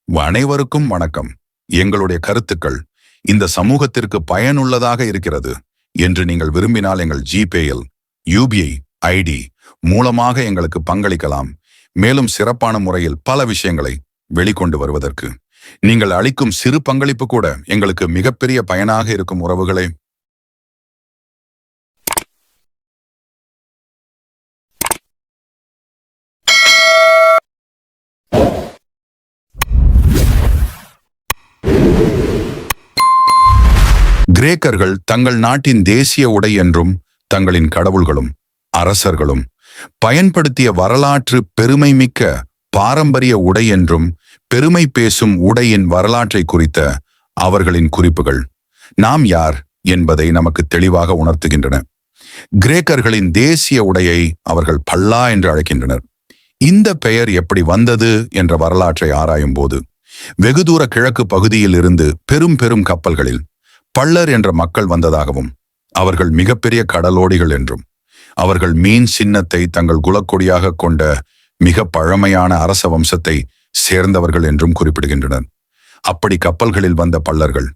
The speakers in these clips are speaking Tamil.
அனைவருக்கும் வணக்கம். எங்களுடைய கருத்துக்கள் இந்த சமூகத்திற்கு பயனுள்ளதாக இருக்கிறது என்று நீங்கள் விரும்பினால் எங்கள் ஜிபேயில் யூபிஐ ஐடி மூலமாக எங்களுக்கு பங்களிக்கலாம். மேலும் சிறப்பான முறையில் பல விஷயங்களை வெளிக்கொண்டு வருவதற்கு நீங்கள் அளிக்கும் சிறு பங்களிப்பு கூட எங்களுக்கு மிகப்பெரிய பயனாக இருக்கும் உறவுகளே. கிரேக்கர்கள் தங்கள் நாட்டின் தேசிய உடை என்றும் தங்களின் கடவுள்களும் அரசர்களும் பயன்படுத்திய வரலாற்று பெருமை மிக்க பாரம்பரிய உடை என்றும் பெருமை பேசும் உடையின் வரலாற்றை குறித்த அவர்களின் குறிப்புகள் நாம் யார் என்பதை நமக்கு தெளிவாக உணர்த்துகின்றன. கிரேக்கர்களின் தேசிய உடையை அவர்கள் பல்லா என்று அழைக்கின்றனர். இந்த பெயர் எப்படி வந்தது என்ற வரலாற்றை ஆராயும் போது வெகு தூர கிழக்கு பகுதியில் இருந்து பெரும் கப்பல்களில் பள்ளர் என்ற மக்கள் வந்ததாகவும் அவர்கள் மிகப்பெரிய கடலோடிகள் என்றும் அவர்கள் மீன் சின்னத்தை தங்கள் குலக்கொடியாக கொண்ட மிக பழமையான அரச வம்சத்தை சேர்ந்தவர்கள் என்றும் குறிப்பிடுகின்றனர். அப்படி கப்பல்களில் வந்த பள்ளர்கள்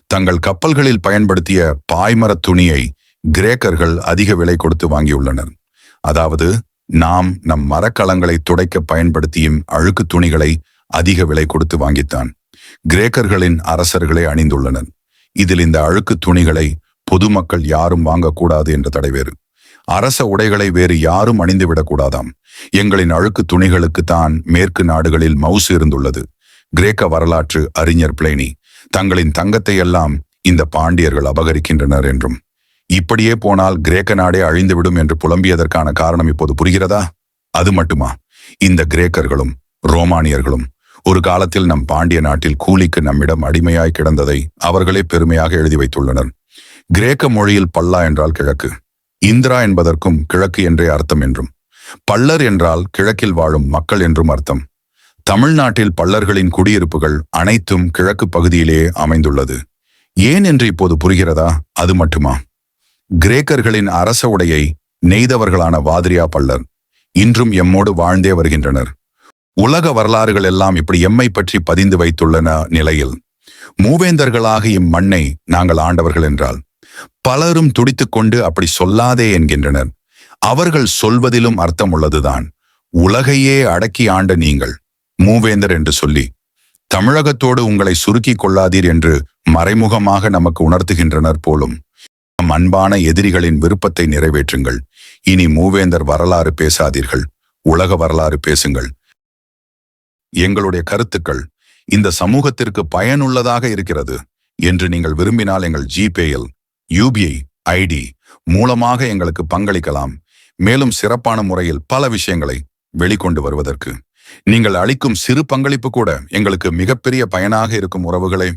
தங்கள் கப்பல்களில் பயன்படுத்திய பாய்மரத் துணியை கிரேக்கர்கள் அதிக விலை கொடுத்து வாங்கியுள்ளனர். அதாவது நாம் நம் மரக்கலங்களை துடைக்க பயன்படுத்தியும் அழுக்கு துணிகளை அதிக விலை கொடுத்து வாங்கித்தான் கிரேக்கர்களின் அரசர்களே அணிந்துள்ளனர். இதில் இந்த அழுக்கு துணிகளை பொதுமக்கள் யாரும் வாங்கக்கூடாது என்ற தடை வேறு. அரச உடைகளை வேறு யாரும் அணிந்துவிடக்கூடாதாம். எங்களின் அழுக்கு துணிகளுக்கு தான் மேற்கு நாடுகளில் மவுசு இருந்துள்ளது. கிரேக்க வரலாற்று அறிஞர் பிளேனி தங்களின் தங்கத்தை எல்லாம் இந்த பாண்டியர்கள் அபகரிக்கின்றனர் என்றும் இப்படியே போனால் கிரேக்க நாடே அழிந்துவிடும் என்று புலம்பியதற்கான காரணம் இப்போது புரிகிறதா? அது மட்டுமா, இந்த கிரேக்கர்களும் ரோமானியர்களும் ஒரு காலத்தில் நம் பாண்டிய நாட்டில் கூலிக்கு நம்மிடம் அடிமையாய் கிடந்ததை அவர்களே பெருமையாக எழுதி வைத்துள்ளனர். கிரேக்க மொழியில் பல்லா என்றால் கிழக்கு, இந்திரா என்பதற்கும் கிழக்கு என்றே அர்த்தம் என்றும், பள்ளர் என்றால் கிழக்கில் வாழும் மக்கள் என்றும் அர்த்தம். தமிழ்நாட்டில் பள்ளர்களின் குடியிருப்புகள் அனைத்தும் கிழக்கு பகுதியிலேயே அமைந்துள்ளது. ஏன் என்று இப்போது புரிகிறதா? அது மட்டுமா, கிரேக்கர்களின் அரச உடையை நெய்தவர்களான வாதிரியா பள்ளர் இன்றும் எம்மோடு வாழ்ந்தே வருகின்றனர். உலக வரலாறுகள் எல்லாம் இப்படி எம்மை பற்றி பதிந்து வைத்துள்ளன நிலையில் மூவேந்தர்களாக இம்மண்ணை நாங்கள் ஆண்டவர்கள் என்றால் பலரும் துடித்துக்கொண்டு அப்படி சொல்லாதே என்கின்றனர். அவர்கள் சொல்வதிலும் அர்த்தம் உள்ளதுதான். உலகையே அடக்கி ஆண்ட நீங்கள் மூவேந்தர் என்று சொல்லி தமிழகத்தோடு உங்களை சுருக்கி கொள்ளாதீர் என்று மறைமுகமாக நமக்கு உணர்த்துகின்றனர் போலும். நம் அன்பான எதிரிகளின் விருப்பத்தை நிறைவேற்றுங்கள். இனி மூவேந்தர் வரலாறு பேசாதீர்கள், உலக வரலாறு பேசுங்கள். எங்களுடைய கருத்துக்கள் இந்த சமூகத்திற்கு பயனுள்ளதாக இருக்கிறது என்று நீங்கள் விரும்பினால் எங்கள் ஜிபேயில் யூபிஐ ஐடி மூலமாக எங்களுக்கு பங்களிக்கலாம். மேலும் சிறப்பான முறையில் பல விஷயங்களை வெளிக்கொண்டு வருவதற்கு நீங்கள் அளிக்கும் சிறு பங்களிப்பு கூட எங்களுக்கு மிகப்பெரிய பயனாக இருக்கும் உறவுகளே.